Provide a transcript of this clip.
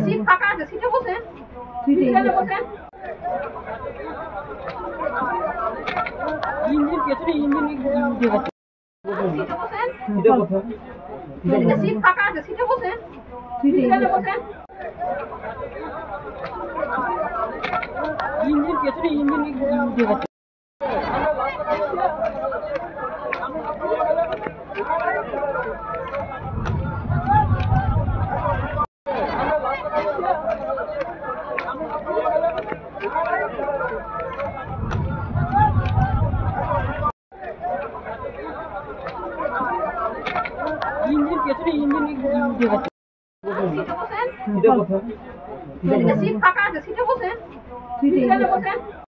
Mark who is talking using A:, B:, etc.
A: Seat ফাঁকা আছে, সিটে বসেন। সিটে বসেন।
B: ইঞ্জিন পেছনে ইঞ্জিন দিয়ে গেছে।
A: সিটে বসেন।
B: সিটে বসেন।
A: সিট ফাঁকা আছে, সিটে বসেন। সিটে বসেন।
B: ইঞ্জিন পেছনে ইঞ্জিন দিয়ে গেছে। ইঞ্জিন পেছনে ইঞ্জিন দিয়ে গেছে।
A: সিটে বসেন।
B: সিটে বসেন।
A: সিট ফাঁকা আছে, সিটে বসেন। সিটে বসেন।